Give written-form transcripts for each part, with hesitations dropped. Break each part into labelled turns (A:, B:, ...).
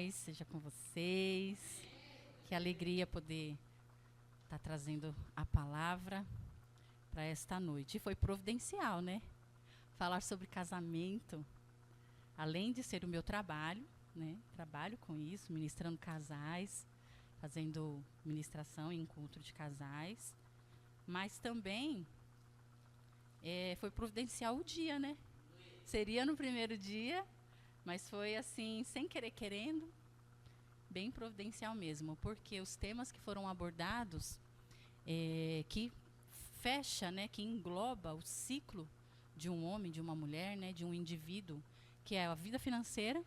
A: paz seja com vocês. Que alegria poder estar trazendo a palavra para esta noite. E foi providencial, né? Falar sobre casamento, além de ser o meu trabalho, né? Trabalho com isso, ministrando casais, fazendo ministração em encontro de casais. Mas também foi providencial o dia, né? Seria no primeiro dia, mas foi assim, sem querer querendo, bem providencial mesmo, porque os temas que foram abordados, que fecha, né, que engloba o ciclo de um homem, de uma mulher, né, de um indivíduo, que é a vida financeira,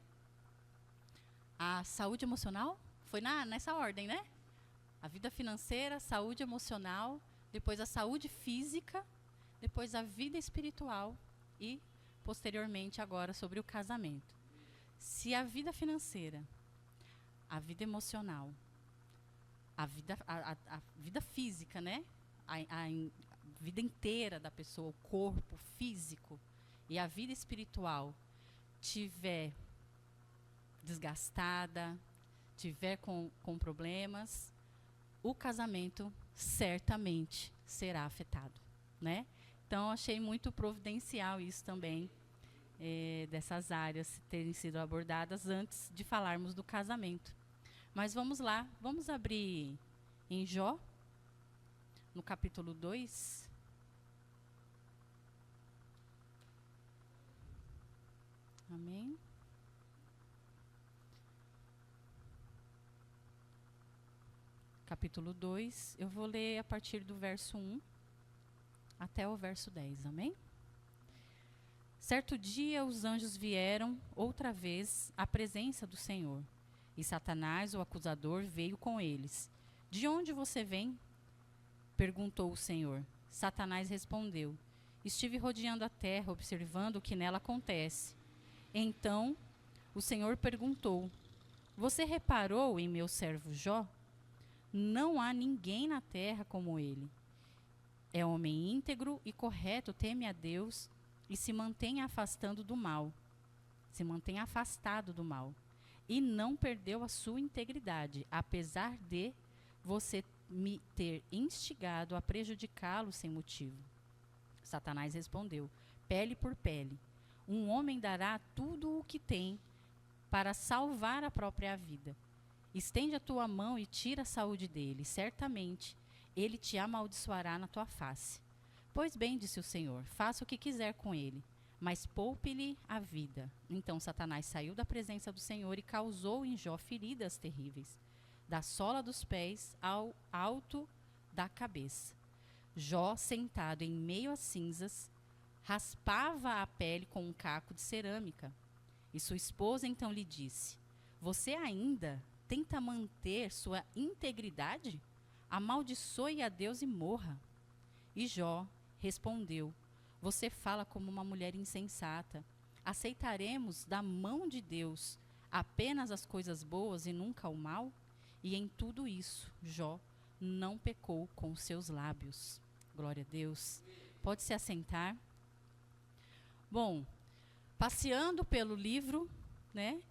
A: a saúde emocional, foi nessa ordem, né? A vida financeira, saúde emocional, depois a saúde física, depois a vida espiritual e, posteriormente, agora sobre o casamento. Se a vida financeira, a vida emocional, a vida física, né? A vida inteira da pessoa, o corpo físico e a vida espiritual tiver desgastada, tiver com problemas, o casamento certamente será afetado, né? Então, achei muito providencial isso também, dessas áreas terem sido abordadas antes de falarmos do casamento. Mas vamos lá, vamos abrir em Jó, no capítulo 2. Amém? Capítulo 2, eu vou ler a partir do verso 1 até o verso 10, amém? Certo dia os anjos vieram outra vez à presença do Senhor, e Satanás, o acusador, veio com eles. De onde você vem? Perguntou o Senhor. Satanás respondeu: estive rodeando a terra, observando o que nela acontece. Então o Senhor perguntou: você reparou em meu servo Jó? Não há ninguém na terra como ele. É homem íntegro e correto, teme a Deus e se mantém afastado do mal. E não perdeu a sua integridade, apesar de você me ter instigado a prejudicá-lo sem motivo. Satanás respondeu: pele por pele. Um homem dará tudo o que tem para salvar a própria vida. Estende a tua mão e tira a saúde dele. Certamente ele te amaldiçoará na tua face. Pois bem, disse o Senhor, faça o que quiser com ele, mas poupe-lhe a vida. Então Satanás saiu da presença do Senhor e causou em Jó feridas terríveis, da sola dos pés ao alto da cabeça. Jó, sentado em meio às cinzas, raspava a pele com um caco de cerâmica. E sua esposa então lhe disse: você ainda tenta manter sua integridade? Amaldiçoe a Deus e morra. E Jó respondeu: você fala como uma mulher insensata. Aceitaremos da mão de Deus apenas as coisas boas e nunca o mal? E em tudo isso, Jó não pecou com seus lábios. Glória a Deus. Pode se assentar. Bom, passeando pelo livro, né?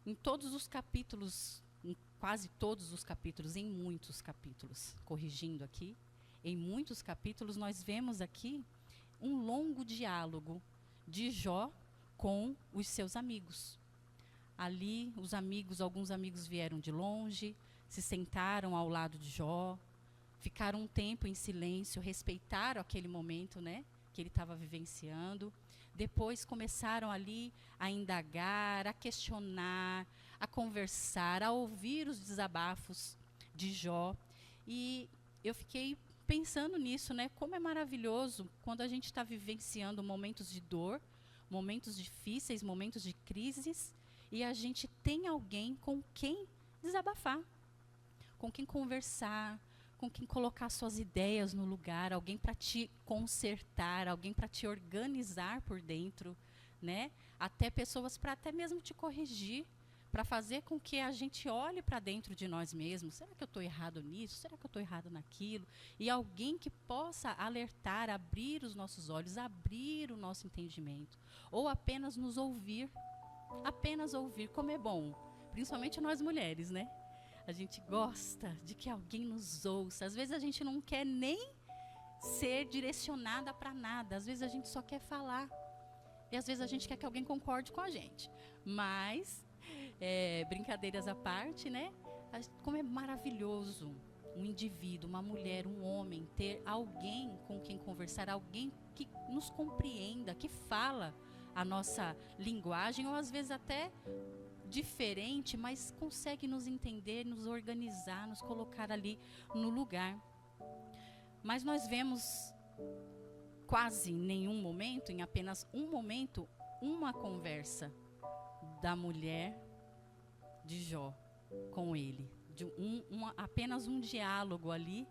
A: Em todos os capítulos, em quase todos os capítulos, em muitos capítulos, corrigindo aqui, em muitos capítulos nós vemos aqui um longo diálogo de Jó com os seus amigos. Ali, alguns amigos vieram de longe, se sentaram ao lado de Jó, ficaram um tempo em silêncio, respeitaram aquele momento, né, que ele estava vivenciando. Depois começaram ali a indagar, a questionar, a conversar, a ouvir os desabafos de Jó. E eu fiquei pensando nisso, né? Como é maravilhoso quando a gente está vivenciando momentos de dor, momentos difíceis, momentos de crises, e a gente tem alguém com quem desabafar, com quem conversar, com quem colocar suas ideias no lugar, alguém para te consertar, alguém para te organizar por dentro, né? Até pessoas para até mesmo te corrigir, para fazer com que a gente olhe para dentro de nós mesmos. Será que eu estou errado nisso? Será que eu estou errado naquilo? E alguém que possa alertar, abrir os nossos olhos, abrir o nosso entendimento. Ou apenas nos ouvir. Apenas ouvir. Como é bom principalmente nós mulheres, né? A gente gosta de que alguém nos ouça. Às vezes a gente não quer nem ser direcionada para nada. Às vezes a gente só quer falar. E às vezes a gente quer que alguém concorde com a gente. Mas, brincadeiras à parte, né? Como é maravilhoso um indivíduo, uma mulher, um homem, ter alguém com quem conversar, alguém que nos compreenda, que fala a nossa linguagem, ou às vezes até diferente, mas consegue nos entender, nos organizar, nos colocar ali no lugar. Mas nós vemos quase em nenhum momento, em apenas um momento, uma conversa da mulher de Jó com ele. Apenas um diálogo ali,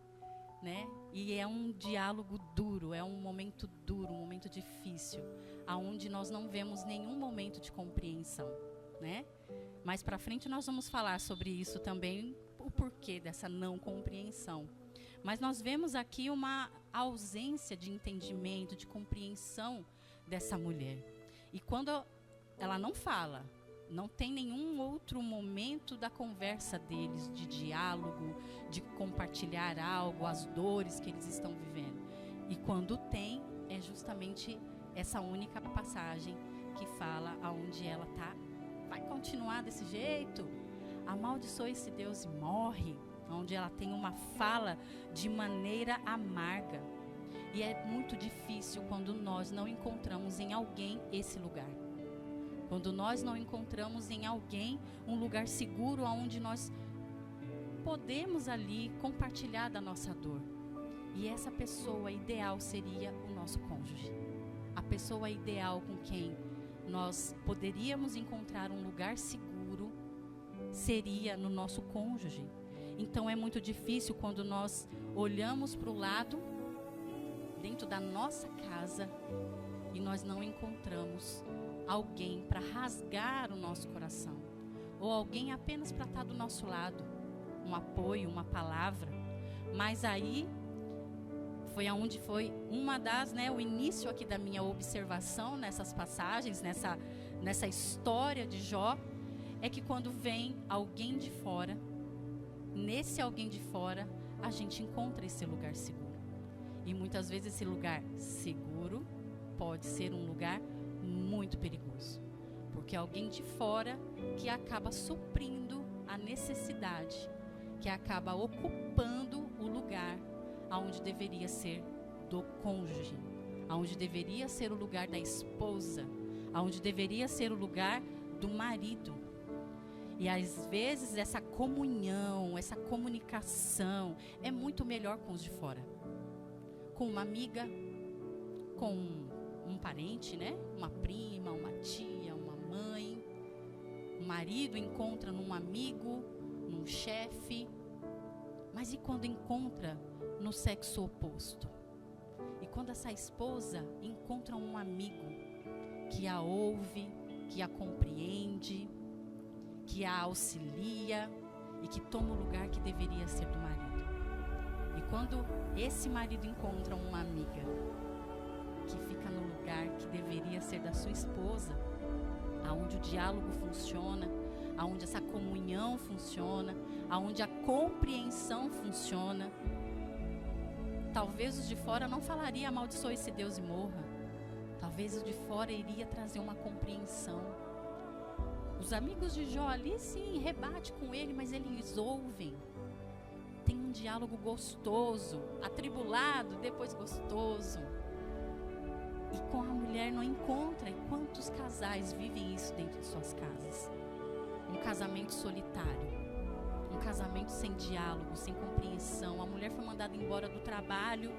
A: né? E é um diálogo duro, é um momento duro, um momento difícil, aonde nós não vemos nenhum momento de compreensão, né? Mais para frente nós vamos falar sobre isso também, o porquê dessa não compreensão. Mas nós vemos aqui uma ausência de entendimento, de compreensão dessa mulher. E quando ela não fala, não tem nenhum outro momento da conversa deles, de diálogo, de compartilhar algo, as dores que eles estão vivendo. E quando tem, é justamente essa única passagem que fala aonde ela está. Vai continuar desse jeito? Amaldiçoa esse Deus e morre. Onde ela tem uma fala de maneira amarga. E é muito difícil quando nós não encontramos em alguém esse lugar. Quando nós não encontramos em alguém um lugar seguro onde nós podemos ali compartilhar da nossa dor. E essa pessoa ideal seria o nosso cônjuge. A pessoa ideal com quem nós poderíamos encontrar um lugar seguro seria no nosso cônjuge. Então é muito difícil quando nós olhamos para o lado, dentro da nossa casa, e nós não encontramos alguém para rasgar o nosso coração, ou alguém apenas para estar do nosso lado, um apoio, uma palavra. Mas aí foi aonde foi uma das, o início aqui da minha observação nessas passagens, nessa história de Jó, é que quando vem alguém de fora, nesse alguém de fora, a gente encontra esse lugar seguro. E muitas vezes esse lugar seguro pode ser um lugar muito perigoso. Porque é alguém de fora que acaba suprindo a necessidade, que acaba ocupando o lugar aonde deveria ser do cônjuge, aonde deveria ser o lugar da esposa, aonde deveria ser o lugar do marido. E às vezes essa comunhão, essa comunicação é muito melhor com os de fora. Com uma amiga, com um parente, uma prima, uma tia, uma mãe. O marido encontra num amigo, num chefe. Mas e quando encontra no sexo oposto? E quando essa esposa encontra um amigo que a ouve, que a compreende, que a auxilia e que toma o lugar que deveria ser do marido. E quando esse marido encontra uma amiga que fica no lugar que deveria ser da sua esposa, aonde o diálogo funciona, aonde essa comunhão funciona, aonde a compreensão funciona, talvez os de fora não falaria amaldiçoe esse Deus e morra. Talvez os de fora iria trazer uma compreensão. Os amigos de Jó ali, sim, rebate com ele, mas eles ouvem. Tem um diálogo gostoso, atribulado, depois gostoso. E com a mulher não encontra. E quantos casais vivem isso dentro de suas casas? Um casamento solitário, um casamento sem diálogo, sem compreensão. A mulher foi mandada embora do trabalho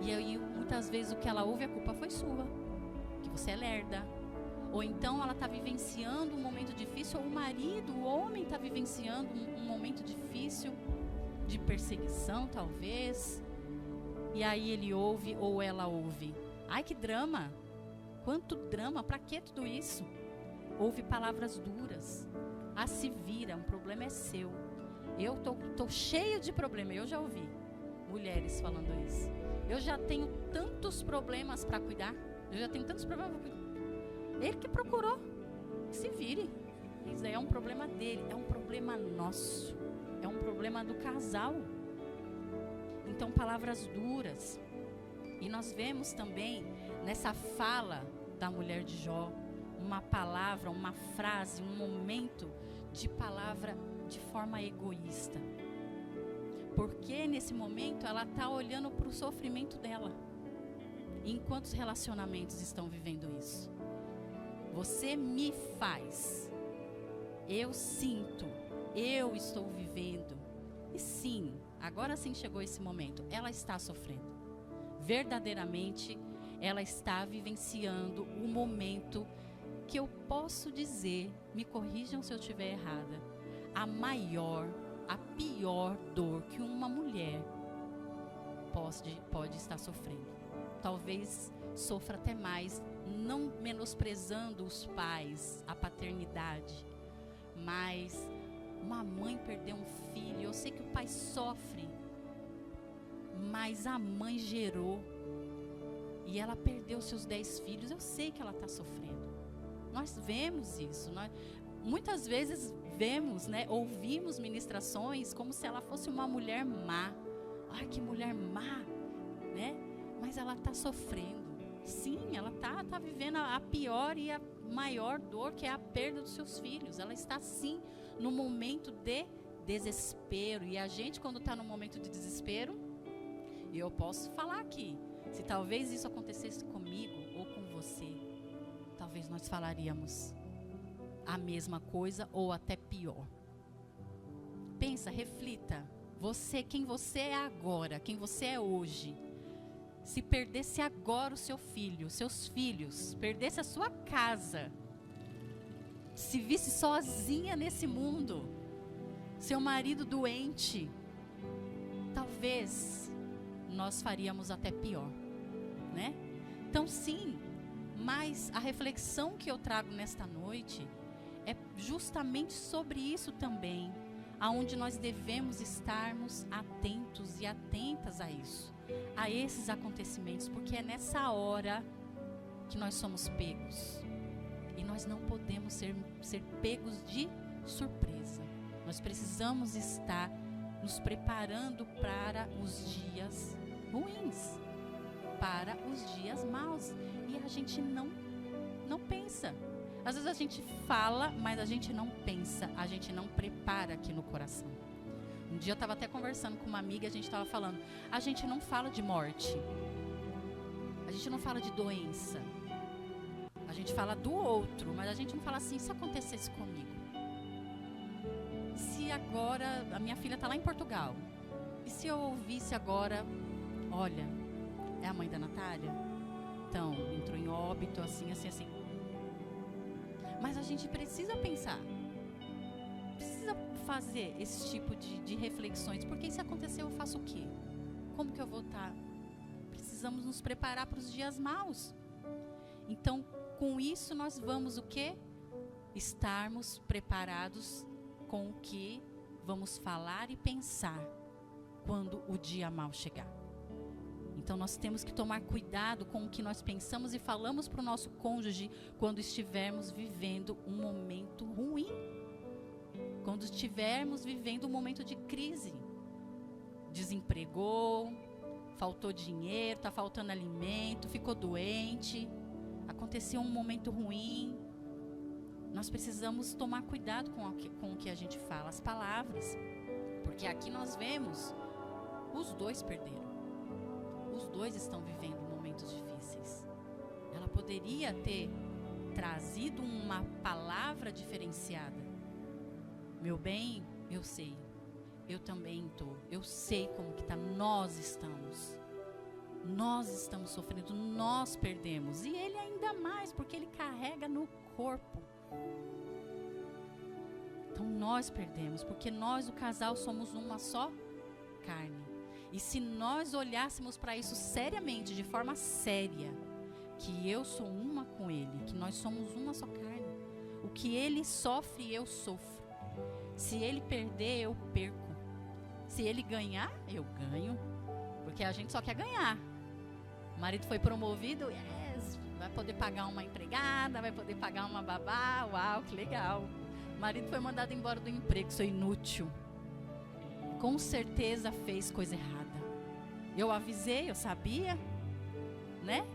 A: e aí muitas vezes o que ela ouve, a culpa foi sua, que você é lerda. Ou então ela está vivenciando um momento difícil, ou o marido, o homem está vivenciando um momento difícil, de perseguição talvez, e aí ele ouve ou ela ouve. Ai, que drama! Quanto drama, para que tudo isso? Ouve palavras duras. Ah, se vira, um problema é seu. Eu tô cheia de problema, eu já ouvi mulheres falando isso. Eu já tenho tantos problemas para cuidar, eu já tenho tantos problemas para cuidar. Ele que procurou, que se vire. Isso daí é um problema dele, é um problema nosso, é um problema do casal. Então, palavras duras. E nós vemos também nessa fala da mulher de Jó, uma palavra, uma frase, um momento de palavra de forma egoísta. Porque nesse momento ela está olhando para o sofrimento dela. E em quantos relacionamentos estão vivendo isso? Você me faz, eu sinto, eu estou vivendo. E sim, agora sim chegou esse momento, ela está sofrendo. Verdadeiramente, ela está vivenciando o momento que eu posso dizer, me corrijam se eu estiver errada, a pior dor que uma mulher pode estar sofrendo. Talvez sofra até mais, não menosprezando os pais, a paternidade, mas uma mãe perder um filho, eu sei que o pai sofre, mas a mãe gerou e ela perdeu seus 10 filhos, eu sei que ela está sofrendo. Nós vemos isso, muitas vezes vemos, ouvimos ministrações como se ela fosse uma mulher má. Ai, que mulher má, mas ela está sofrendo. Sim, ela está vivendo a pior e a maior dor, que é a perda dos seus filhos. Ela está sim no momento de desespero. E a gente, quando está no momento de desespero, e eu posso falar aqui, se talvez isso acontecesse comigo ou com você, talvez nós falaríamos a mesma coisa ou até pior. Pensa, reflita. Você, quem você é agora, quem você é hoje. Se perdesse agora o seu filho, seus filhos, perdesse a sua casa, se visse sozinha nesse mundo, seu marido doente, talvez nós faríamos até pior, Então sim, mas a reflexão que eu trago nesta noite é justamente sobre isso também, aonde nós devemos estarmos atentos e atentas a isso, a esses acontecimentos, porque é nessa hora que nós somos pegos. E nós não podemos ser pegos de surpresa. Nós precisamos estar nos preparando para os dias ruins, para os dias maus. E a gente não pensa. Às vezes a gente fala, mas a gente não pensa, a gente não prepara aqui no coração. Um dia eu estava até conversando com uma amiga, a gente estava falando, a gente não fala de morte, a gente não fala de doença, a gente fala do outro, mas a gente não fala assim, se acontecesse comigo? Se agora, a minha filha está lá em Portugal, e se eu ouvisse agora, olha, é a mãe da Natália? Então, entrou em óbito, assim. Mas a gente precisa pensar, precisa fazer esse tipo de reflexões, porque se acontecer eu faço o quê? Como que eu vou estar? Precisamos nos preparar para os dias maus. Então, com isso nós vamos o quê? Estarmos preparados com o que vamos falar e pensar quando o dia mau chegar. Então nós temos que tomar cuidado com o que nós pensamos e falamos para o nosso cônjuge quando estivermos vivendo um momento ruim. Quando estivermos vivendo um momento de crise. Desempregou, faltou dinheiro, está faltando alimento, ficou doente, aconteceu um momento ruim. Nós precisamos tomar cuidado com o que a gente fala, as palavras. Porque aqui nós vemos, os dois perderam. Os dois estão vivendo momentos difíceis. Ela poderia ter trazido uma palavra diferenciada. Meu bem, eu sei. Eu também estou. Eu sei como que está. Nós estamos sofrendo. Nós perdemos. E ele ainda mais, porque ele carrega no corpo. Então nós perdemos, porque nós, o casal, somos uma só carne. E se nós olhássemos para isso seriamente, de forma séria, que eu sou uma com ele, que nós somos uma só carne, o que ele sofre, eu sofro. Se ele perder, eu perco. Se ele ganhar, eu ganho. Porque a gente só quer ganhar. O marido foi promovido, yes, vai poder pagar uma empregada, vai poder pagar uma babá, uau, que legal. O marido foi mandado embora do emprego, seu inútil. Com certeza fez coisa errada. Eu avisei, eu sabia, né?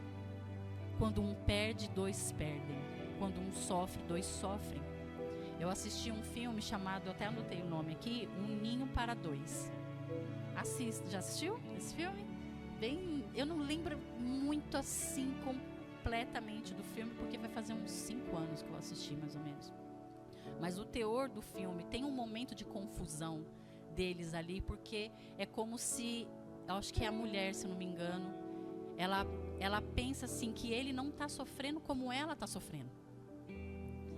A: Quando um perde, dois perdem. Quando um sofre, dois sofrem. Eu assisti um filme chamado, até anotei o nome aqui, Um Ninho para Dois. Assista, já assistiu esse filme? Bem, eu não lembro muito assim completamente do filme, porque vai fazer uns 5 anos que eu assisti, mais ou menos. Mas o teor do filme tem um momento de confusão deles ali, porque é como se, eu acho que é a mulher, se não me engano, ela pensa assim que ele não está sofrendo como ela está sofrendo.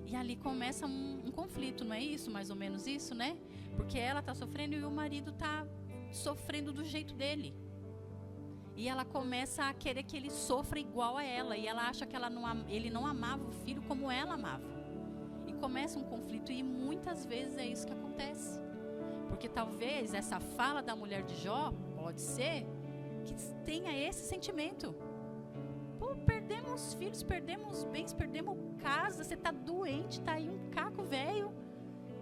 A: E ali começa um conflito, não é isso? Mais ou menos isso, né? Porque ela está sofrendo e o marido está sofrendo do jeito dele. E ela começa a querer que ele sofra igual a ela. E ela acha que ele não amava o filho como ela amava. E começa um conflito. E muitas vezes é isso que acontece. Porque talvez essa fala da mulher de Jó, pode ser, que tenha esse sentimento. Pô, perdemos filhos, perdemos bens, perdemos casa. Você está doente, está aí um caco velho.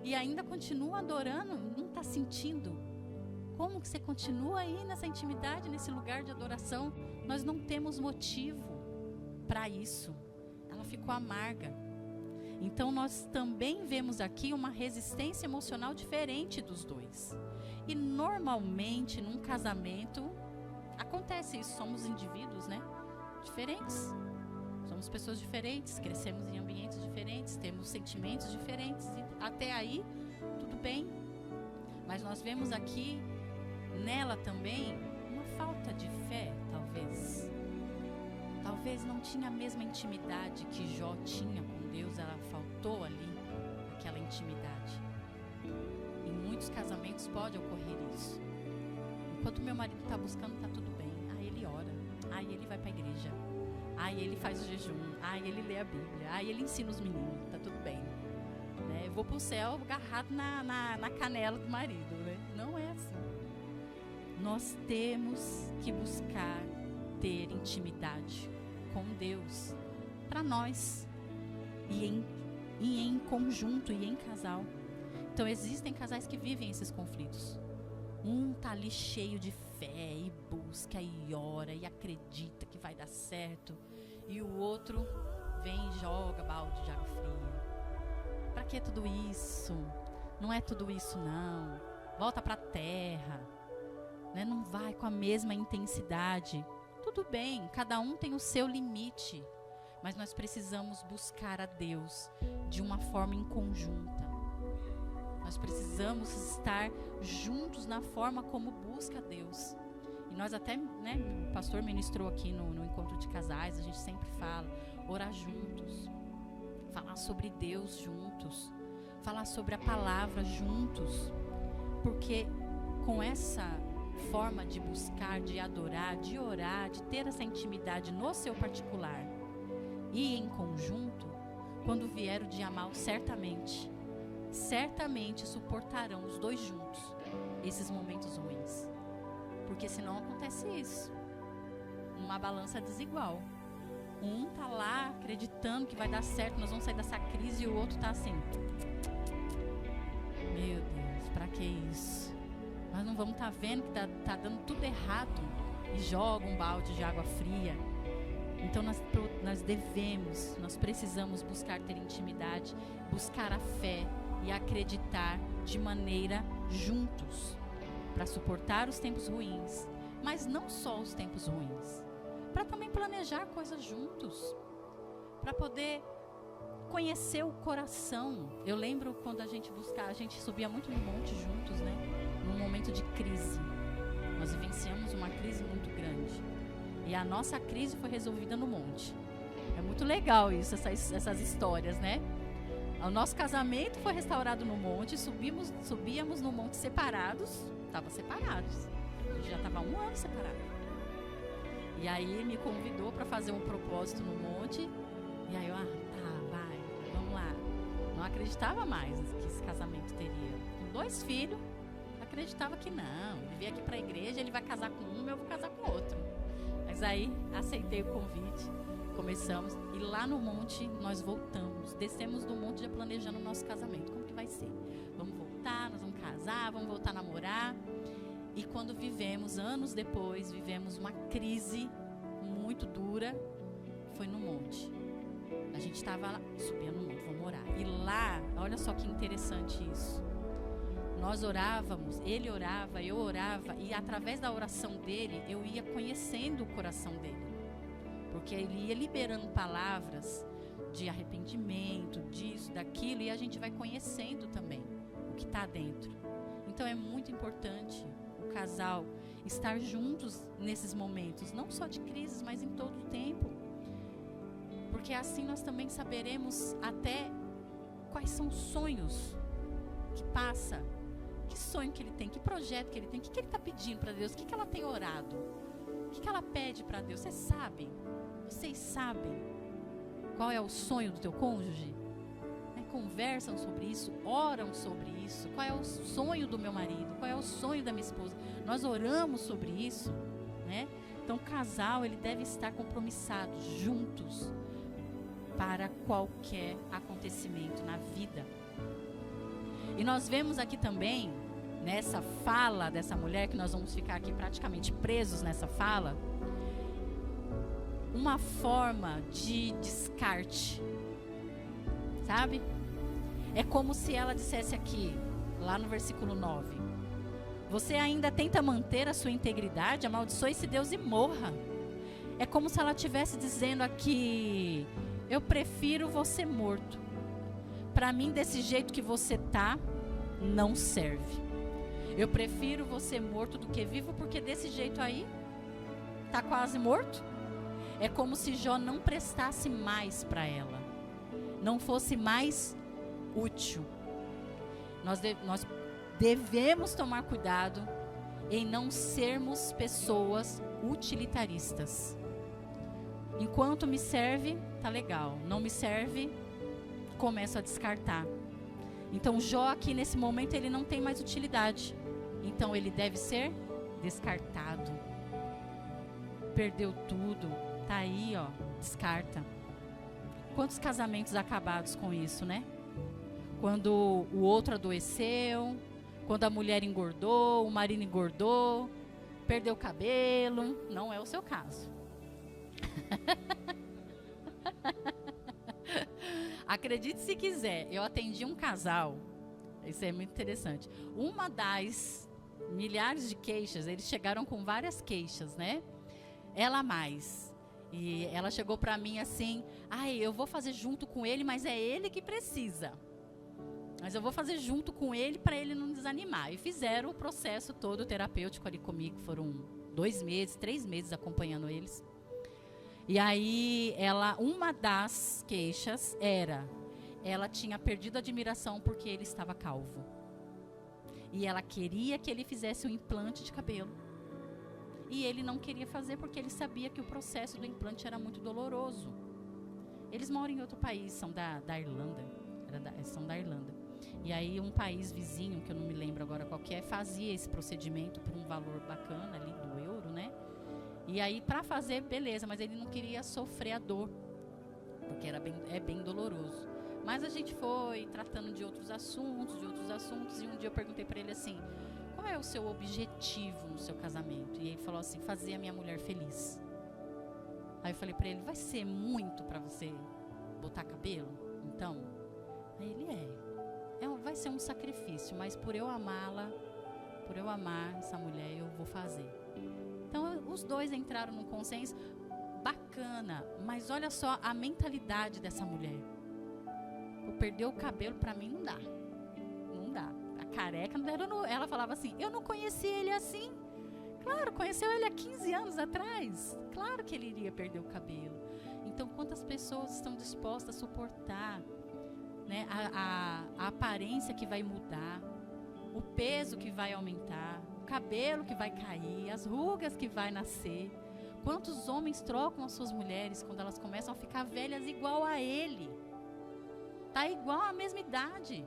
A: E ainda continua adorando, não está sentindo. Como que você continua aí nessa intimidade, nesse lugar de adoração? Nós não temos motivo para isso. Ela ficou amarga. Então nós também vemos aqui uma resistência emocional diferente dos dois. E normalmente num casamento acontece isso. Somos indivíduos, né? Diferentes. Somos pessoas diferentes, crescemos em ambientes diferentes, temos sentimentos diferentes. E até aí, tudo bem. Mas nós vemos aqui nela também uma falta de fé, talvez. Talvez não tinha a mesma intimidade que Jó tinha com Deus, ela faltou ali aquela intimidade. Em muitos casamentos pode ocorrer isso. Enquanto meu marido está buscando, está tudo bem. Aí ele ora, aí ele vai para a igreja, aí ele faz o jejum, aí ele lê a Bíblia, aí ele ensina os meninos, está tudo bem. Né? Eu vou para o céu agarrado na canela do marido, né? Não é assim. Nós temos que buscar ter intimidade com Deus para nós e em conjunto e em casal. Então existem casais que vivem esses conflitos. Um tá ali cheio de fé e busca e ora e acredita que vai dar certo, e o outro vem e joga balde de água fria. Para que tudo isso? Não é tudo isso não. Volta para a terra. Né? Não vai com a mesma intensidade. Tudo bem, cada um tem o seu limite, mas nós precisamos buscar a Deus de uma forma em conjunta. Nós precisamos estar juntos na forma como busca a Deus. E nós até, né, o pastor ministrou aqui no encontro de casais, a gente sempre fala, orar juntos, falar sobre Deus juntos, falar sobre a palavra juntos, porque com essa forma de buscar, de adorar, de orar, de ter essa intimidade no seu particular e em conjunto, quando vier o dia mau, certamente suportarão os dois juntos esses momentos ruins. Porque senão acontece isso, uma balança desigual. Um tá lá acreditando que vai dar certo, nós vamos sair dessa crise, e o outro tá assim, meu Deus, pra que isso? Nós não vamos estar vendo que tá dando tudo errado e joga um balde de água fria. Então nós precisamos buscar ter intimidade, buscar a fé e acreditar de maneira juntos, para suportar os tempos ruins, mas não só os tempos ruins, para também planejar coisas juntos, para poder conhecer o coração. Eu lembro quando a gente subia muito no monte juntos, né? Num momento de crise. Nós vivenciamos uma crise muito grande. E a nossa crise foi resolvida no monte. É muito legal isso, essas histórias, né? O nosso casamento foi restaurado no monte, subíamos no monte separados. Estava separados. A gente já estava há 1 ano separado. E aí ele me convidou para fazer um propósito no monte. E aí eu, vai, vamos lá. Não acreditava mais que esse casamento teria. Com 2 filhos, acreditava que não. Ele veio aqui para a igreja, ele vai casar com um, eu vou casar com outro. Mas aí aceitei o convite. Começamos, e lá no monte nós voltamos, descemos do monte já planejando o nosso casamento. Como que vai ser? Vamos voltar, nós vamos casar, vamos voltar a namorar. E quando vivemos, anos depois, vivemos uma crise muito dura, foi no monte. A gente estava lá, subindo no monte, vamos orar. E lá, olha só que interessante isso. Nós orávamos, ele orava, eu orava, e através da oração dele, eu ia conhecendo o coração dele. Porque ele ia liberando palavras de arrependimento, disso, daquilo, e a gente vai conhecendo também o que está dentro. Então é muito importante o casal estar juntos nesses momentos, não só de crises, mas em todo o tempo. Porque assim nós também saberemos até quais são os sonhos que passa, que sonho que ele tem, que projeto que ele tem, o que ele está pedindo para Deus, o que ela tem orado, o que ela pede para Deus. Vocês sabem qual é o sonho do teu cônjuge? Conversam sobre isso, oram sobre isso. Qual é o sonho do meu marido? Qual é o sonho da minha esposa? Nós oramos sobre isso, né? Então o casal, ele deve estar compromissado, juntos, para qualquer acontecimento na vida. E nós vemos aqui também, nessa fala dessa mulher, que nós vamos ficar aqui praticamente presos nessa fala, uma forma de descarte, sabe? É como se ela dissesse aqui, lá no versículo 9, você ainda tenta manter a sua integridade, amaldiçoe-se Deus e morra. É como se ela estivesse dizendo aqui, eu prefiro você morto. Para mim, desse jeito que você tá, não serve. Eu prefiro você morto do que vivo, porque desse jeito aí, tá quase morto. É como se Jó não prestasse mais para ela, não fosse mais útil. Nós devemos tomar cuidado em não sermos pessoas utilitaristas. Enquanto me serve, tá legal. Não me serve, começo a descartar. Então Jó aqui nesse momento ele não tem mais utilidade. Então ele deve ser descartado. Perdeu tudo. Tá aí, ó, descarta. Quantos casamentos acabados com isso, né? Quando o outro adoeceu, quando a mulher engordou, o marido engordou, perdeu o cabelo. Não é o seu caso. Acredite se quiser, eu atendi um casal, isso é muito interessante. Uma das milhares de queixas, eles chegaram com várias queixas, né? Ela mais. E ela chegou pra mim assim, eu vou fazer junto com ele, mas é ele que precisa. Mas eu vou fazer junto com ele para ele não desanimar. E fizeram o processo todo terapêutico ali comigo, foram 2 meses, 3 meses acompanhando eles. E aí, uma das queixas ela tinha perdido a admiração porque ele estava calvo. E ela queria que ele fizesse um implante de cabelo. E ele não queria fazer porque ele sabia que o processo do implante era muito doloroso. Eles moram em outro país, são da Irlanda. São da Irlanda. E aí, um país vizinho, que eu não me lembro agora qual que é, fazia esse procedimento por um valor bacana ali do euro, né? E aí, para fazer, beleza, mas ele não queria sofrer a dor, porque é bem doloroso. Mas a gente foi tratando de outros assuntos, e um dia eu perguntei para ele assim, qual é o seu objetivo no seu casamento? E ele falou assim, fazer a minha mulher feliz. Aí eu falei para ele, vai ser muito para você botar cabelo? Então, aí ele vai ser um sacrifício, mas por eu amá-la, por eu amar essa mulher, eu vou fazer. Então, os dois entraram num consenso bacana, mas olha só a mentalidade dessa mulher. Por perder o cabelo, pra mim, não dá. Não dá. A careca, ela falava assim, eu não conheci ele assim. Claro, conheceu ele há 15 anos atrás. Claro que ele iria perder o cabelo. Então, quantas pessoas estão dispostas a suportar, né, a aparência que vai mudar, o peso que vai aumentar, o cabelo que vai cair, as rugas que vai nascer. Quantos homens trocam as suas mulheres quando elas começam a ficar velhas igual a ele? Tá igual à mesma idade.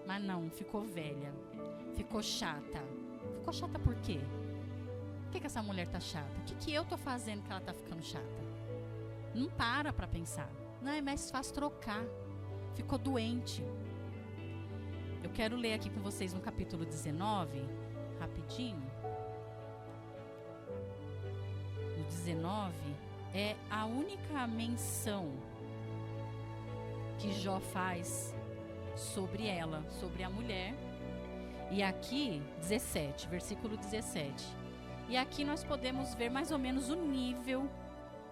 A: Mas não, ficou velha. Ficou chata. Ficou chata por quê? Por que essa mulher tá chata? O que eu tô fazendo que ela tá ficando chata? Não para pensar. Não, é mais fácil trocar. Ficou doente. Eu quero ler aqui com vocês no capítulo 19, rapidinho. No 19 é a única menção que Jó faz sobre ela, sobre a mulher. E aqui, 17, versículo 17. E aqui nós podemos ver mais ou menos o nível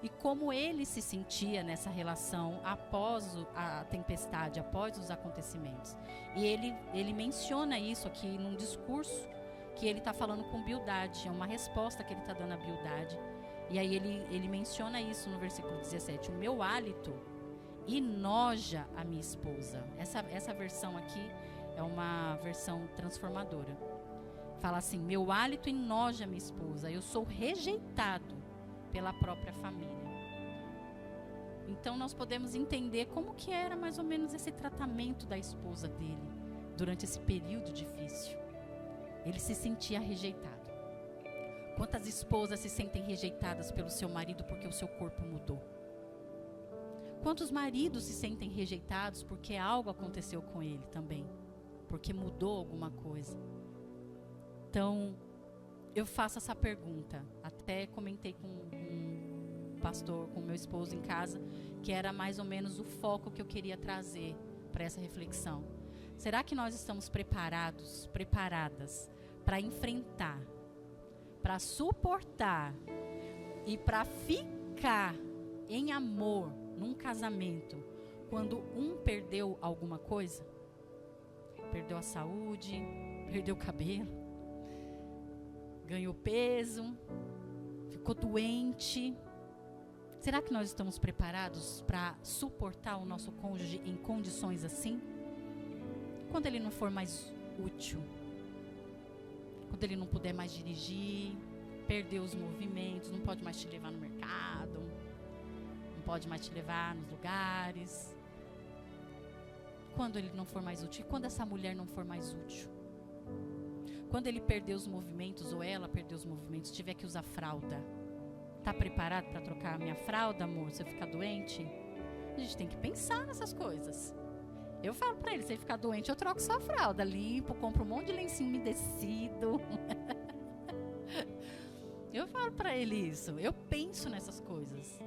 A: e como ele se sentia nessa relação após a tempestade, após os acontecimentos. E ele menciona isso aqui num discurso que ele está falando com Bildade, é uma resposta que ele está dando a Bildade. E aí ele menciona isso no versículo 17, o meu hálito enoja a minha esposa. Essa versão aqui é uma versão transformadora. Fala assim, meu hálito enoja a minha esposa, eu sou rejeitado pela própria família. Então nós podemos entender como que era mais ou menos esse tratamento da esposa dele durante esse período difícil. Ele se sentia rejeitado. Quantas esposas se sentem rejeitadas pelo seu marido porque o seu corpo mudou? Quantos maridos se sentem rejeitados porque algo aconteceu com ele também? Porque mudou alguma coisa? Então, eu faço essa pergunta. Até comentei com um pastor, com meu esposo em casa, que era mais ou menos o foco que eu queria trazer para essa reflexão. Será que nós estamos preparadas para enfrentar, para suportar e para ficar em amor num casamento quando um perdeu alguma coisa? Perdeu a saúde, perdeu o cabelo, ganhou peso, ficou doente. Será que nós estamos preparados para suportar o nosso cônjuge em condições assim? Quando ele não for mais útil, quando ele não puder mais dirigir, perdeu os movimentos, não pode mais te levar no mercado, não pode mais te levar nos lugares. Quando ele não for mais útil, e quando essa mulher não for mais útil? Quando ele perder os movimentos, ou ela perder os movimentos, tiver que usar fralda, tá preparado para trocar a minha fralda, amor, se eu ficar doente? A gente tem que pensar nessas coisas. Eu falo para ele, se ele ficar doente, eu troco sua fralda, limpo, compro um monte de lencinho umedecido. Eu falo para ele isso, eu penso nessas coisas.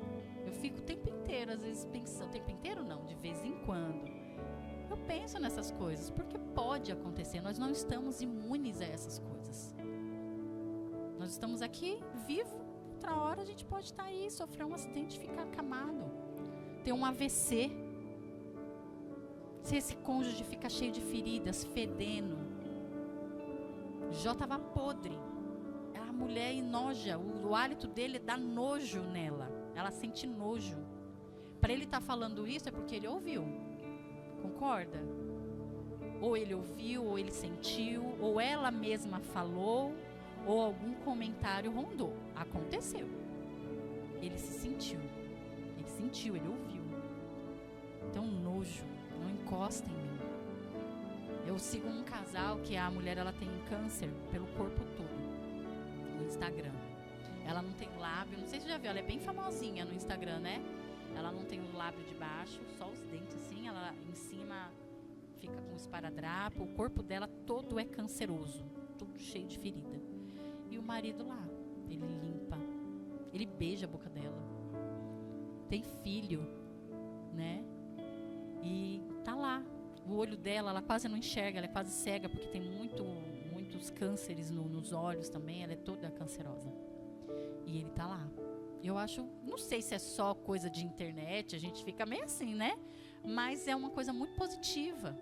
A: Eu fico o tempo inteiro, às vezes pensando, o tempo inteiro não, de vez em quando. Eu penso nessas coisas, porque pode acontecer, nós não estamos imunes a essas coisas. Nós estamos aqui, vivo, outra hora a gente pode estar aí, sofrer um acidente e ficar acamado. Ter um AVC. Se esse cônjuge fica cheio de feridas, fedendo. Jó estava podre. A mulher enoja, o hálito dele dá nojo nela. Ela sente nojo. Para ele estar falando isso é porque ele ouviu. Concorda? Ou ele ouviu, ou ele sentiu, ou ela mesma falou, ou algum comentário rondou. Aconteceu. Ele se sentiu. Ele sentiu, ele ouviu. Então, nojo. Não encosta em mim. Eu sigo um casal que a mulher ela tem câncer pelo corpo todo. No Instagram. Ela não tem lábio. Não sei se você já viu. Ela é bem famosinha no Instagram, né? Ela não tem o lábio de baixo, só os dentes assim. Ela em cima fica com esparadrapo. O corpo dela todo é canceroso. Tudo cheio de ferida. E o marido lá, ele limpa. Ele beija a boca dela. Tem filho, né? E tá lá. O olho dela, ela quase não enxerga, ela é quase cega, porque tem muitos cânceres nos olhos também. Ela é toda cancerosa. E ele tá lá. Eu acho, não sei se é só coisa de internet, a gente fica meio assim, né? Mas é uma coisa muito positiva.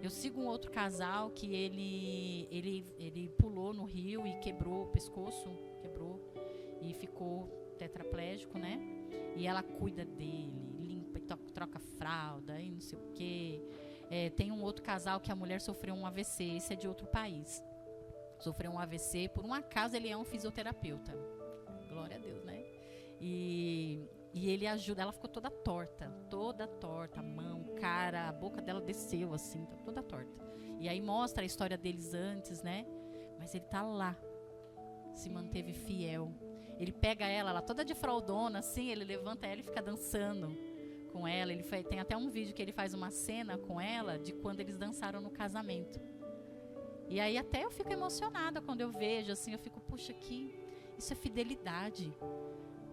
A: Eu sigo um outro casal que ele pulou no rio e quebrou o pescoço, e ficou tetraplégico, né? E ela cuida dele, limpa, troca fralda e não sei o quê. Tem um outro casal que a mulher sofreu um AVC, esse é de outro país. Sofreu um AVC, por um acaso ele é um fisioterapeuta. Glória a Deus, né? E ele ajuda, ela ficou toda torta, a mão, cara, a boca dela desceu assim, tá toda torta. E aí mostra a história deles antes, né? Mas ele tá lá, se manteve fiel. Ele pega ela toda de fraldona, assim, ele levanta ela e fica dançando com ela. Tem até um vídeo que ele faz uma cena com ela de quando eles dançaram no casamento. E aí até eu fico emocionada quando eu vejo, assim, eu fico, puxa, isso é fidelidade,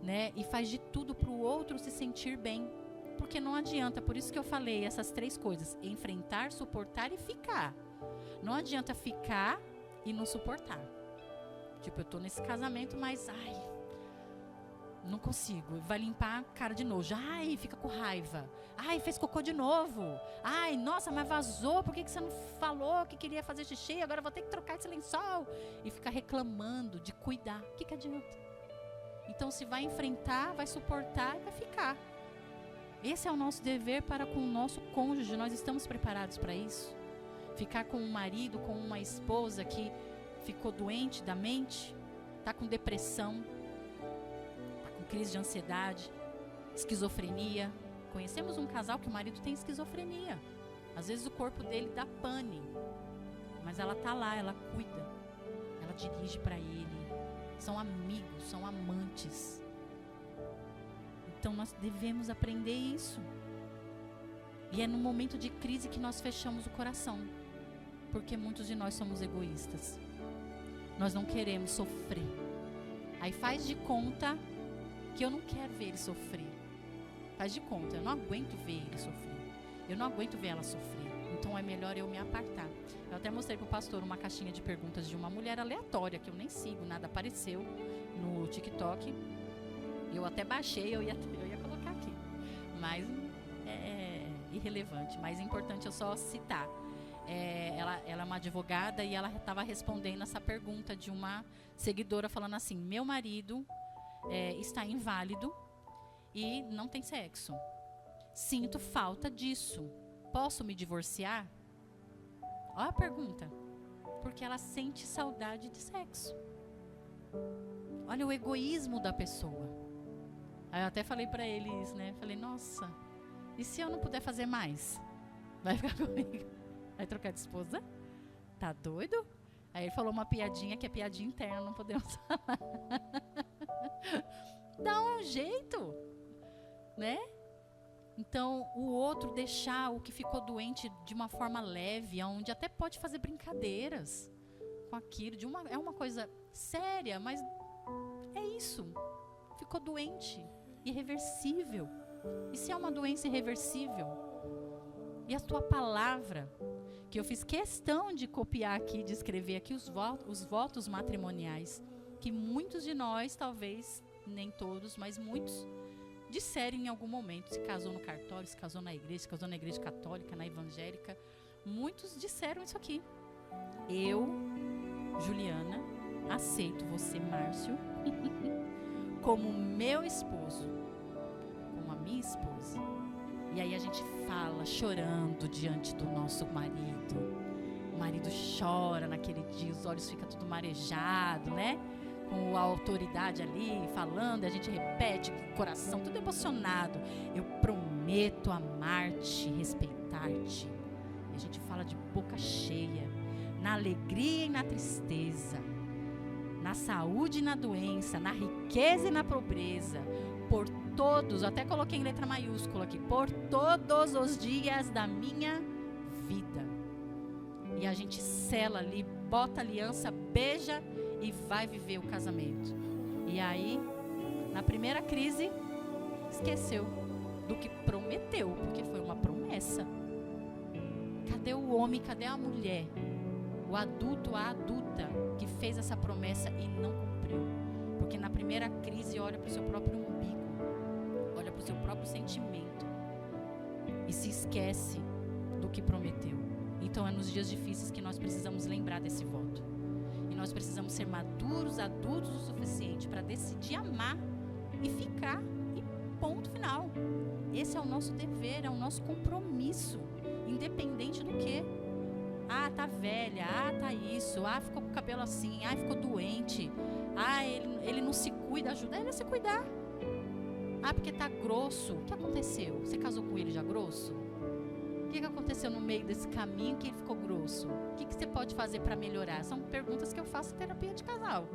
A: né? E faz de tudo para o outro se sentir bem. Porque não adianta, por isso que eu falei essas 3 coisas: enfrentar, suportar e ficar. Não adianta ficar e não suportar. Tipo, eu tô nesse casamento, mas, não consigo. Vai limpar a cara de novo. Fica com raiva. Fez cocô de novo. Nossa, mas vazou. Por que você não falou que queria fazer xixi? Agora eu vou ter que trocar esse lençol. E fica reclamando de cuidar. O que adianta? Então, se vai enfrentar, vai suportar e vai ficar. Esse é o nosso dever para com o nosso cônjuge. Nós estamos preparados para isso? Ficar com um marido, com uma esposa que ficou doente da mente, está com depressão, crise de ansiedade, esquizofrenia. Conhecemos um casal que o marido tem esquizofrenia. Às vezes o corpo dele dá pane, mas ela tá lá, ela cuida, ela dirige para ele. São amigos, são amantes. Então nós devemos aprender isso. E é no momento de crise que nós fechamos o coração, porque muitos de nós somos egoístas. Nós não queremos sofrer. Aí faz de conta que eu não quero ver ele sofrer. Faz de conta, eu não aguento ver ele sofrer. Eu não aguento ver ela sofrer. Então é melhor eu me apartar. Eu até mostrei para o pastor uma caixinha de perguntas de uma mulher aleatória, que eu nem sigo, nada apareceu no TikTok. Eu até baixei, eu ia colocar aqui. Mas é irrelevante. Mas é importante eu só citar. Ela é uma advogada e ela estava respondendo essa pergunta de uma seguidora falando assim: meu marido está inválido e não tem sexo. Sinto falta disso. Posso me divorciar? Olha a pergunta. Porque ela sente saudade de sexo. Olha o egoísmo da pessoa. Aí eu até falei pra eles, né? Falei, nossa, e se eu não puder fazer mais? Vai ficar comigo? Vai trocar de esposa? Tá doido? Aí ele falou uma piadinha que é piadinha interna, não podemos falar. Dá um jeito, né? Então, o outro deixar o que ficou doente de uma forma leve, onde até pode fazer brincadeiras com aquilo. É uma coisa séria, mas é isso. Ficou doente, irreversível. E se é uma doença irreversível? E a tua palavra, que eu fiz questão de copiar aqui, de escrever aqui os votos matrimoniais, que muitos de nós, talvez, nem todos, mas muitos, disseram em algum momento, se casou no cartório, se casou na igreja, se casou na igreja católica, na evangélica, muitos disseram isso aqui. Eu, Juliana, aceito você, Márcio, como meu esposo, como a minha esposa. E aí a gente fala chorando diante do nosso marido. O marido chora naquele dia, os olhos ficam tudo marejado, né? Com a autoridade ali falando, a gente repete com o coração tudo emocionado. Eu prometo amar-te, respeitar-te. E a gente fala de boca cheia, na alegria e na tristeza, na saúde e na doença, na riqueza e na pobreza, por todos, até coloquei em letra maiúscula aqui, por todos os dias da minha vida. E a gente sela ali, bota aliança, beija e vai viver o casamento. E aí, na primeira crise, esqueceu do que prometeu, porque foi uma promessa. Cadê o homem, cadê a mulher? O adulto, a adulta, que fez essa promessa e não cumpriu. Porque na primeira crise olha para o seu próprio umbigo, olha para o seu próprio sentimento e se esquece do que prometeu. Então é nos dias difíceis que nós precisamos lembrar desse voto. E nós precisamos ser maduros, adultos o suficiente para decidir amar e ficar, e ponto final. Esse é o nosso dever, é o nosso compromisso, independente do que. Ah, tá velha, ah, tá isso, ah, ficou com o cabelo assim, ah, ficou doente, ah, ele não se cuida, ajuda ele a se cuidar. Ah, porque tá grosso. O que aconteceu? Você casou com ele já grosso? O que aconteceu no meio desse caminho que ele ficou grosso? O que você pode fazer para melhorar? São perguntas que eu faço em terapia de casal.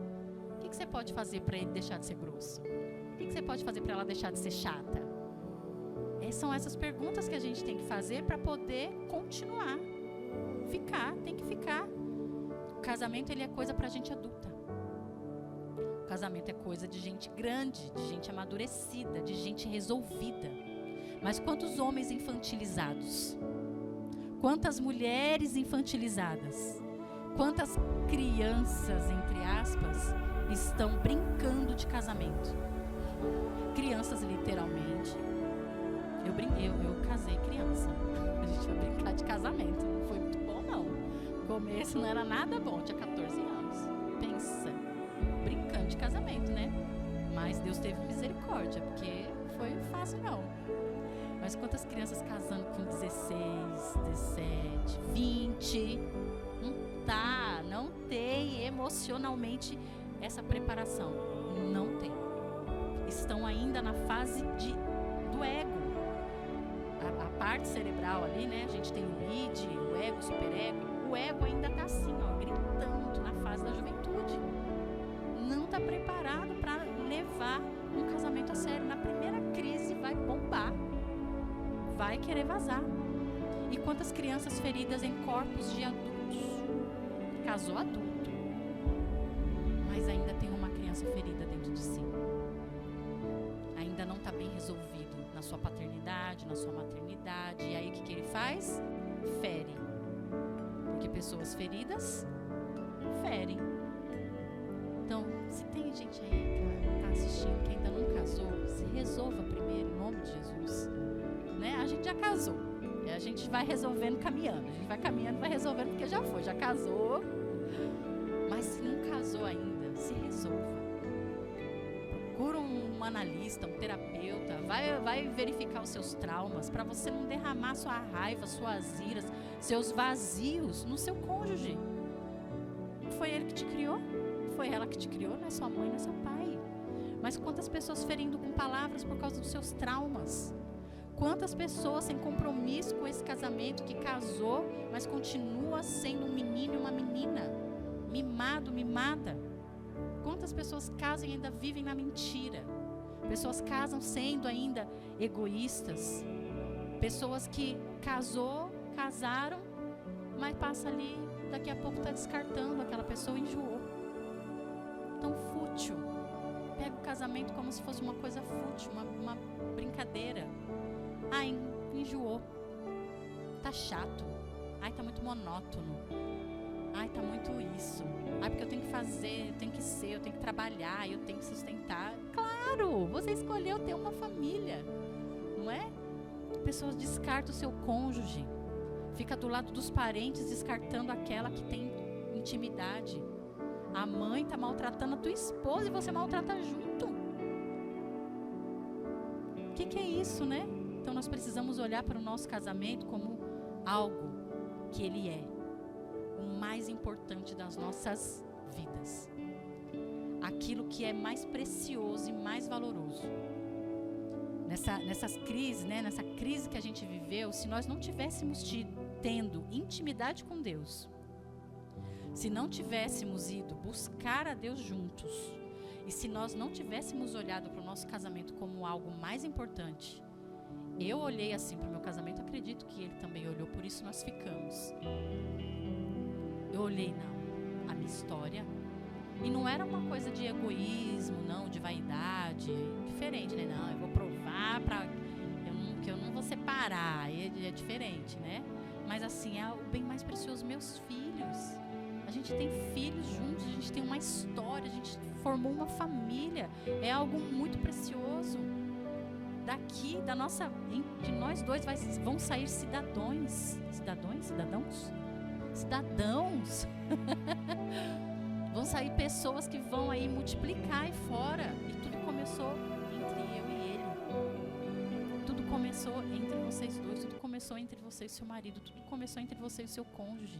A: O que você pode fazer para ele deixar de ser grosso? O que você pode fazer para ela deixar de ser chata? São essas perguntas que a gente tem que fazer para poder continuar. Tem que ficar. O casamento, ele é coisa para gente adulta. O casamento é coisa de gente grande, de gente amadurecida, de gente resolvida. Mas quantos homens infantilizados? Quantas mulheres infantilizadas? Quantas crianças, entre aspas, estão brincando de casamento? Crianças, literalmente. Eu casei criança. A gente vai brincar de casamento. Não foi muito bom, não. O começo não era nada bom. Tinha 14 anos. Pensa. Brincando de casamento, né? Mas Deus teve misericórdia, porque não foi fácil, não. Mas quantas crianças casando com 16, 17, 20? Não tem emocionalmente essa preparação. Não tem. Estão ainda na fase do ego. A parte cerebral ali, né? A gente tem o id, o ego, o superego. O ego ainda está assim, ó, gritando na fase da juventude. Não está preparado para levar um casamento a sério. Na primeira crise vai bombar. Vai querer vazar. E quantas crianças feridas em corpos de adultos? Casou adulto, mas ainda tem uma criança ferida dentro de si. Ainda não está bem resolvido na sua paternidade, na sua maternidade. E aí o que ele faz? Fere. Porque pessoas feridas ferem. Então, se tem gente aí que está assistindo que ainda não casou, se resolva primeiro, em nome de Jesus. Né? A gente já casou. A gente vai resolvendo caminhando. A gente vai caminhando, vai resolvendo, porque já casou. Mas se não casou ainda, se resolva. Procura um analista, um terapeuta. Vai verificar os seus traumas, para você não derramar sua raiva, suas iras, seus vazios no seu cônjuge. Não foi ele que te criou? Não foi ela que te criou? Não é sua mãe, não é seu pai. Mas quantas pessoas ferindo com palavras por causa dos seus traumas? Quantas pessoas sem compromisso com esse casamento, que casou, mas continua sendo um menino e uma menina, mimado, mimada? Quantas pessoas casam e ainda vivem na mentira? Pessoas casam sendo ainda egoístas. Pessoas que casaram, mas passa ali, daqui a pouco está descartando aquela pessoa, enjoou. Tão fútil. Pega o casamento como se fosse uma coisa fútil, uma brincadeira. Ai, enjoou. Tá chato. Ai, tá muito monótono. Ai, tá muito isso. Ai, porque eu tenho que fazer, eu tenho que ser, eu tenho que trabalhar, eu tenho que sustentar. Claro, você escolheu ter uma família, não é? Pessoas descartam o seu cônjuge. Fica do lado dos parentes descartando aquela que tem intimidade. A mãe tá maltratando a tua esposa e você maltrata junto. O que é isso, né? Então nós precisamos olhar para o nosso casamento como algo que ele é o mais importante das nossas vidas. Aquilo que é mais precioso e mais valoroso. Nessas crises, né? Nessa crise que a gente viveu, se nós não tivéssemos tendo intimidade com Deus, se não tivéssemos ido buscar a Deus juntos, e se nós não tivéssemos olhado para o nosso casamento como algo mais importante, eu olhei assim para o meu casamento, acredito que ele também olhou, por isso nós ficamos. Eu olhei, não, a minha história, e não era uma coisa de egoísmo, não, de vaidade, diferente, né? Não, eu vou provar que eu não vou separar, é diferente, né? Mas assim, é o bem mais precioso, meus filhos. A gente tem filhos juntos, a gente tem uma história, a gente formou uma família, é algo muito precioso. Daqui, de nós dois vão sair cidadãos. Vão sair pessoas que vão aí multiplicar aí fora. E tudo começou entre eu e ele. Tudo começou entre vocês dois, tudo começou entre você e seu marido, tudo começou entre você e seu cônjuge.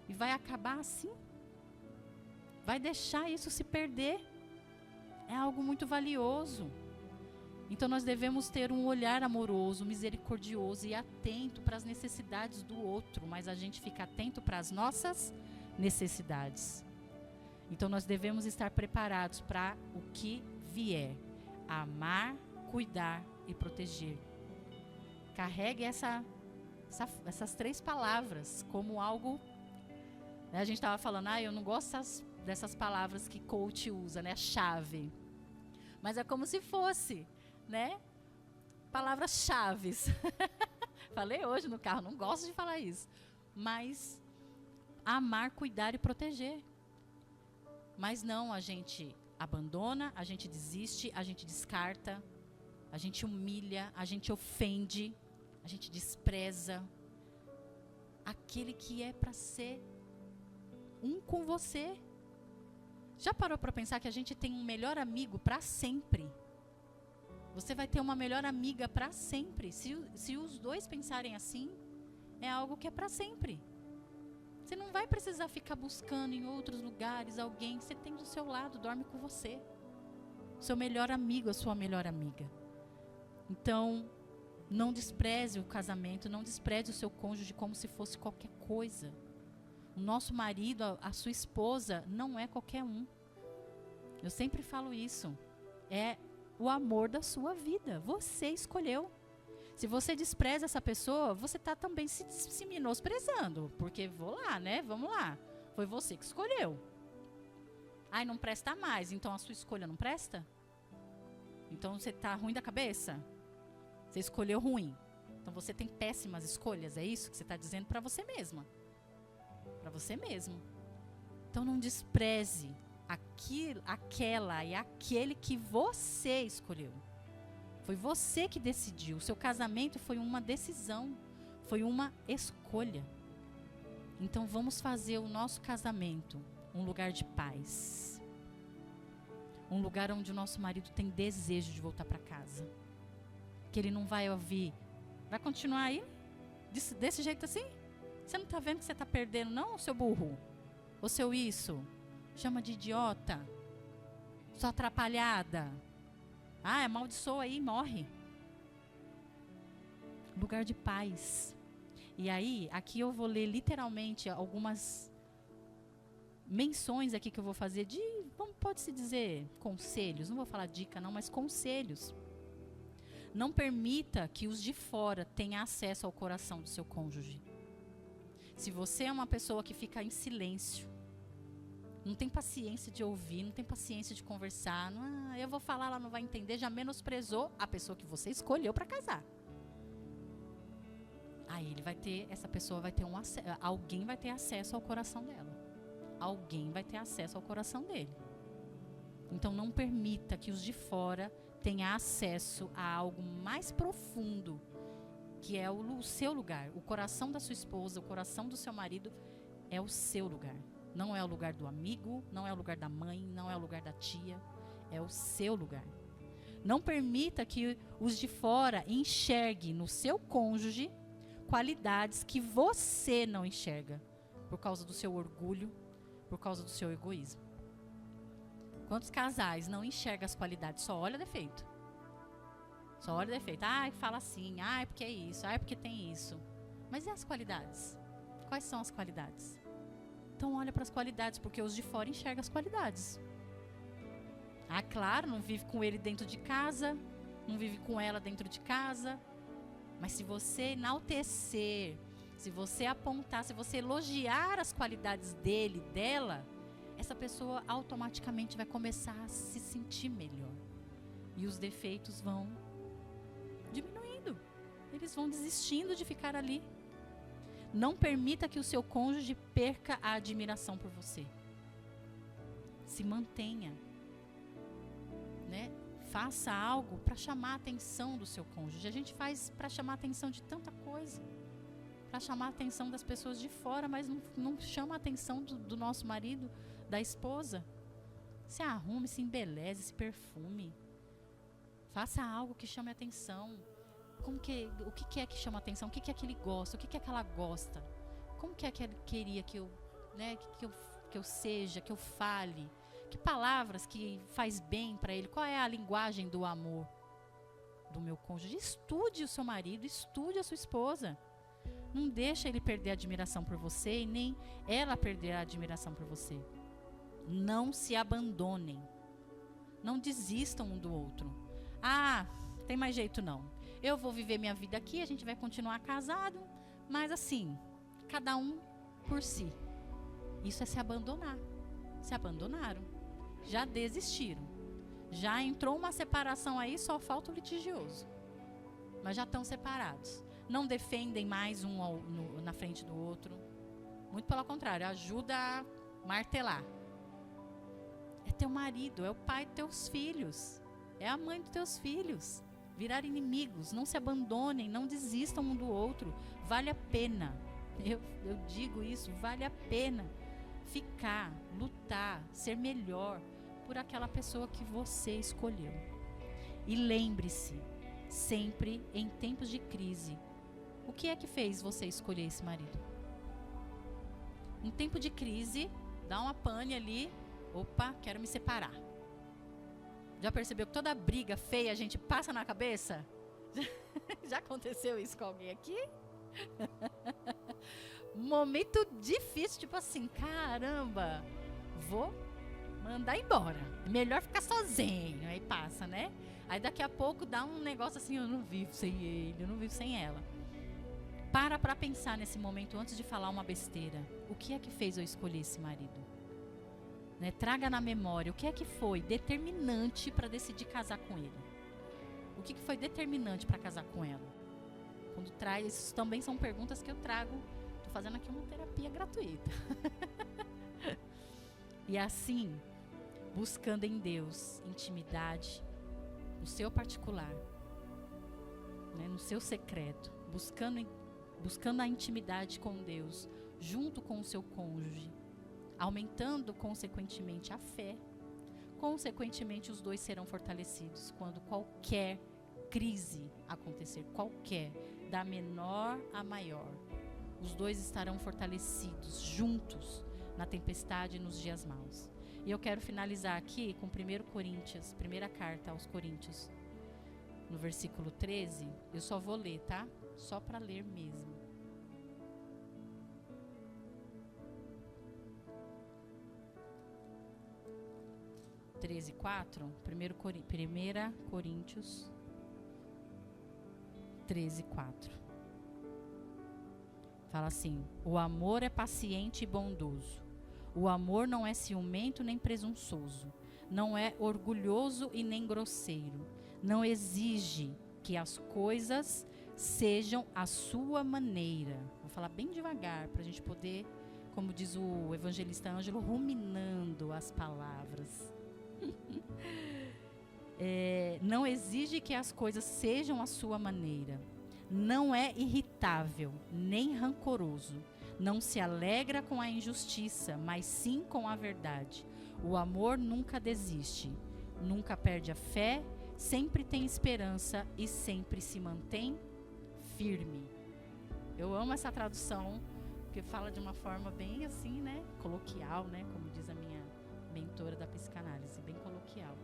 A: E vai acabar assim? Vai deixar isso se perder? É algo muito valioso. Então nós devemos ter um olhar amoroso, misericordioso e atento para as necessidades do outro, mas a gente fica atento para as nossas necessidades. Então nós devemos estar preparados para o que vier. Amar, cuidar e proteger. Carregue essas 3 palavras como algo, né? A gente estava falando, eu não gosto dessas palavras que coach usa, né? Chave. Mas é como se fosse, né? Palavras-chaves. Falei hoje no carro, não gosto de falar isso. Mas amar, cuidar e proteger. Mas não, a gente abandona, a gente desiste, a gente descarta, a gente humilha, a gente ofende, a gente despreza aquele que é para ser um com você. Já parou para pensar que a gente tem um melhor amigo para sempre? Você vai ter uma melhor amiga para sempre. Se os 2 pensarem assim, é algo que é para sempre. Você não vai precisar ficar buscando em outros lugares alguém. Você tem do seu lado, dorme com você. Seu melhor amigo, a sua melhor amiga. Então, não despreze o casamento, não despreze o seu cônjuge como se fosse qualquer coisa. O nosso marido, a sua esposa, não é qualquer um. Eu sempre falo isso. É o amor da sua vida. Você escolheu. Se você despreza essa pessoa, você está também se menosprezando. Porque vamos lá. Foi você que escolheu. Não presta mais. Então a sua escolha não presta? Então você está ruim da cabeça? Você escolheu ruim. Então você tem péssimas escolhas. É isso que você está dizendo para você mesma. Para você mesmo. Então não despreze aquela e aquele que você escolheu. Foi você que decidiu. O seu casamento foi uma decisão. Foi uma escolha. Então vamos fazer o nosso casamento um lugar de paz. Um lugar onde o nosso marido tem desejo de voltar para casa. Que ele não vai ouvir. Vai continuar aí? Desse jeito assim? Você não está vendo que você está perdendo, não, seu burro? Ou seu isso? Chama de idiota. Sua atrapalhada. Amaldiçoa aí e morre. Lugar de paz. E aí, aqui eu vou ler literalmente algumas menções aqui que eu vou fazer de, como pode-se dizer, conselhos. Não vou falar dica não, mas conselhos. Não permita que os de fora tenham acesso ao coração do seu cônjuge. Se você é uma pessoa que fica em silêncio, não tem paciência de ouvir, não tem paciência de conversar, eu vou falar, ela não vai entender, já menosprezou a pessoa que você escolheu para casar. Aí essa pessoa vai ter alguém vai ter acesso ao coração dela. Alguém vai ter acesso ao coração dele. Então não permita que os de fora tenham acesso a algo mais profundo, que é o seu lugar. O coração da sua esposa, o coração do seu marido é o seu lugar. Não é o lugar do amigo, não é o lugar da mãe, não é o lugar da tia. É o seu lugar. Não permita que os de fora enxerguem no seu cônjuge qualidades que você não enxerga. Por causa do seu orgulho, por causa do seu egoísmo. Quantos casais não enxergam as qualidades? Só olha defeito. Só olha defeito. Fala assim. É porque é isso. É porque tem isso. Mas e as qualidades? Quais são as qualidades? Então olha para as qualidades, porque os de fora enxergam as qualidades. Claro, não vive com ele dentro de casa, não vive com ela dentro de casa. Mas se você enaltecer, se você apontar, se você elogiar as qualidades dele, dela, essa pessoa automaticamente vai começar a se sentir melhor. E os defeitos vão diminuindo. Eles vão desistindo de ficar ali. Não permita que o seu cônjuge perca a admiração por você. Se mantenha. Né? Faça algo para chamar a atenção do seu cônjuge. A gente faz para chamar a atenção de tanta coisa. Para chamar a atenção das pessoas de fora, mas não chama a atenção do nosso marido, da esposa. Se arrume, se embeleze, se perfume. Faça algo que chame a atenção. O que é que chama a atenção? O que é que ele gosta? O que é que ela gosta? Como que é que ele queria que eu seja, que eu fale? Que palavras que faz bem para ele? Qual é a linguagem do amor do meu cônjuge? Estude o seu marido, estude a sua esposa. Não deixa ele perder a admiração por você e nem ela perder a admiração por você. Não se abandonem. Não desistam um do outro. Ah, tem mais jeito não. Eu vou viver minha vida aqui, a gente vai continuar casado, mas assim, cada um por si. Isso é se abandonar. Se abandonaram. Já desistiram. Já entrou uma separação aí, só falta o litigioso. Mas já estão separados. Não defendem mais na frente do outro. Muito pelo contrário, ajuda a martelar. É teu marido, é o pai dos teus filhos. É a mãe dos teus filhos. Virar inimigos, não se abandonem, não desistam um do outro. Vale a pena. Eu digo isso, vale a pena ficar, lutar, ser melhor por aquela pessoa que você escolheu. E lembre-se, sempre em tempos de crise, o que é que fez você escolher esse marido? Em tempo de crise, dá uma pane ali, opa, quero me separar. Já percebeu que toda briga feia a gente passa na cabeça? Já aconteceu isso com alguém aqui? Momento difícil, tipo assim, caramba, vou mandar embora. Melhor ficar sozinho. Aí passa, né? Aí daqui a pouco dá um negócio assim, eu não vivo sem ele, eu não vivo sem ela. Para pensar nesse momento antes de falar uma besteira. O que é que fez eu escolher esse marido? Né? Traga na memória o que é que foi determinante para decidir casar com ele. O que foi determinante para casar com ela? Quando traz, isso também são perguntas que eu trago. Estou fazendo aqui uma terapia gratuita. E assim, buscando em Deus intimidade, no seu particular, né, no seu secreto, buscando a intimidade com Deus, junto com o seu cônjuge, aumentando consequentemente a fé, consequentemente os dois serão fortalecidos quando qualquer crise acontecer, qualquer, da menor a maior, os dois estarão fortalecidos juntos na tempestade e nos dias maus. E eu quero finalizar aqui com 1 Coríntios, primeira carta aos Coríntios, no versículo 13. Eu só vou ler, tá? Só para ler mesmo. Treze, 4, 1 Coríntios 13, 4. Fala assim: o amor é paciente e bondoso. O amor não é ciumento nem presunçoso. Não é orgulhoso e nem grosseiro. Não exige que as coisas sejam à sua maneira. Vou falar bem devagar para a gente poder, como diz o evangelista Ângelo, ruminando as palavras. Não exige que as coisas sejam à sua maneira. Não é irritável, nem rancoroso. Não se alegra com a injustiça, mas sim com a verdade. O amor nunca desiste, nunca perde a fé, sempre tem esperança e sempre se mantém firme. Eu amo essa tradução, porque fala de uma forma bem assim, né? Coloquial, né? Como diz a minha mentora da psicanálise, bem coloquial.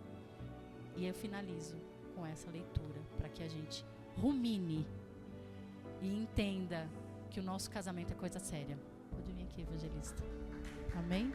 A: E eu finalizo com essa leitura, para que a gente rumine e entenda que o nosso casamento é coisa séria. Pode vir aqui, evangelista. Amém?